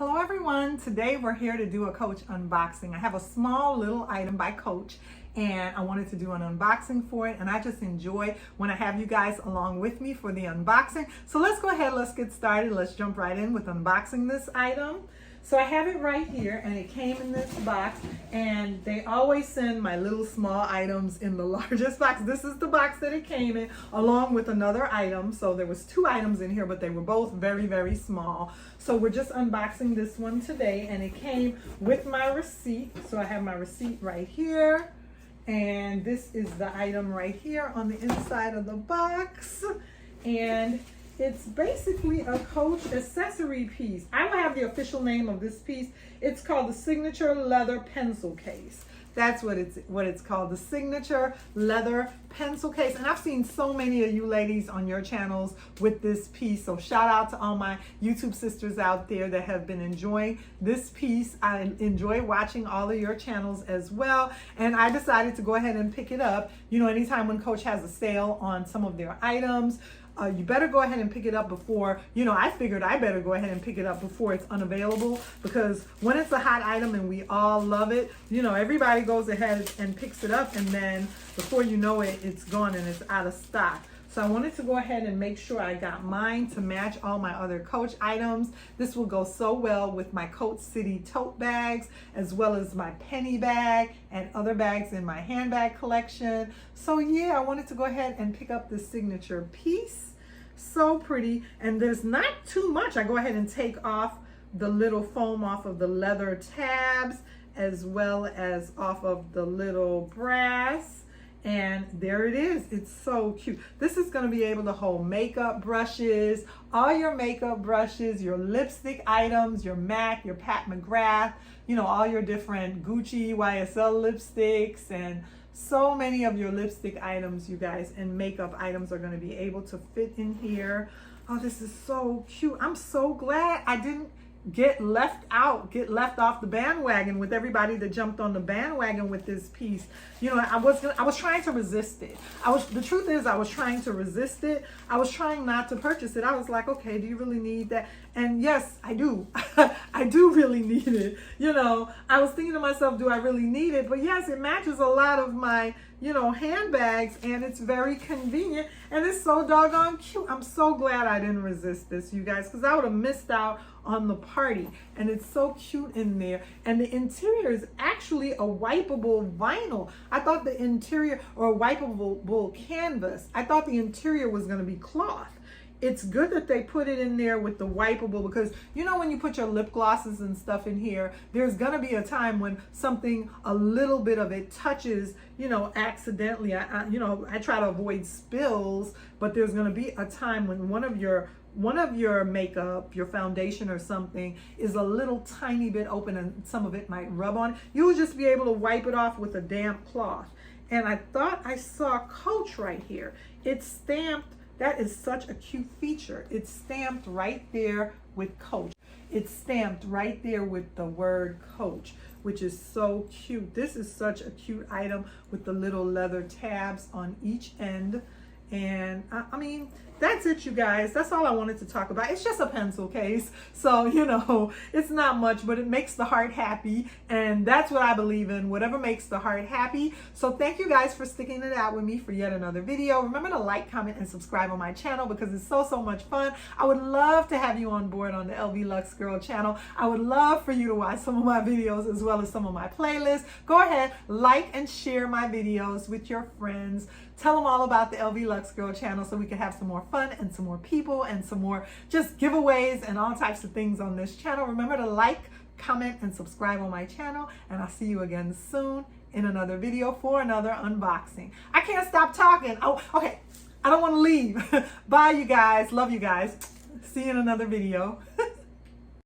Hello everyone, today we're here to do a Coach unboxing. I have a small little item by Coach and I wanted to do an unboxing for it, and I just enjoy when I have you guys along with me for the unboxing. So let's go ahead, let's get started. Let's jump right in with unboxing this item. So I have it right here and it came in this box, and they always send my little small items in the largest box. This is the box that it came in along with another item. So there was two items in here, but they were both very, very small. So we're just unboxing this one today, and it came with my receipt. So I have my receipt right here, and this is the item right here on the inside of the box. And it's basically a Coach accessory piece. I don't have the official name of this piece. It's called the Signature Leather Pencil Case. That's what it's called, the Signature Leather Pencil Case. And I've seen so many of you ladies on your channels with this piece. So shout out to all my YouTube sisters out there that have been enjoying this piece. I enjoy watching all of your channels as well. And I decided to go ahead and pick it up. You know, anytime when Coach has a sale on some of their items, you better go ahead and pick it up before, I figured I better go ahead and pick it up before it's unavailable, because when it's a hot item and we all love it, everybody goes ahead and picks it up, and then before you know it, it's gone and it's out of stock. So I wanted to go ahead and make sure I got mine to match all my other Coach items. This will go so well with my Coach City tote bags, as well as my penny bag and other bags in my handbag collection. So yeah, I wanted to go ahead and pick up this signature piece. So pretty, and there's not too much. I go ahead and take off the little foam off of the leather tabs, as well as off of the little brass. And there it is. It's so cute. This is going to be able to hold makeup brushes, all your makeup brushes, your lipstick items, your MAC, your Pat McGrath, all your different Gucci, YSL lipsticks, and so many of your lipstick items, you guys, and makeup items are going to be able to fit in here. Oh, this is so cute. I'm so glad I didn't get left off the bandwagon with everybody that jumped on the bandwagon with this piece. I was trying to resist it. The truth is, I was trying to resist it. I was trying not to purchase it. I was like, okay, do you really need that? And yes, I do. I do really need it. I was thinking to myself, do I really need it? But yes, it matches a lot of my handbags, and it's very convenient, and it's so doggone cute. I'm so glad I didn't resist this, you guys, because I would have missed out on the party. And it's so cute in there, and the interior is actually a wipeable vinyl. I thought the interior, or a wipeable canvas, I thought the interior was going to be cloth. It's good that they put it in there with the wipeable, because when you put your lip glosses and stuff in here, there's gonna be a time when a little bit of it touches, accidentally. I try to avoid spills, but there's gonna be a time when one of your makeup, your foundation or something, is a little tiny bit open and some of it might rub on. You'll just be able to wipe it off with a damp cloth. And I thought I saw Coach right here. It's stamped. That is such a cute feature. It's stamped right there with Coach. It's stamped right there with the word Coach, which is so cute. This is such a cute item with the little leather tabs on each end. And I mean, that's it, you guys. That's all I wanted to talk about. It's just a pencil case. So, it's not much, but it makes the heart happy. And that's what I believe in, whatever makes the heart happy. So thank you guys for sticking it out with me for yet another video. Remember to like, comment, and subscribe on my channel, because it's so much fun. I would love to have you on board on the LV Lux Girl channel. I would love for you to watch some of my videos as well as some of my playlists. Go ahead, like and share my videos with your friends. Tell them all about the LV Lux Girl channel so we can have some more fun and some more people and some more just giveaways and all types of things on this channel. Remember to like, comment, and subscribe on my channel, and I'll see you again soon in another video for another unboxing. I can't stop talking. Oh, okay. I don't want to leave. Bye, you guys. Love you guys. See you in another video.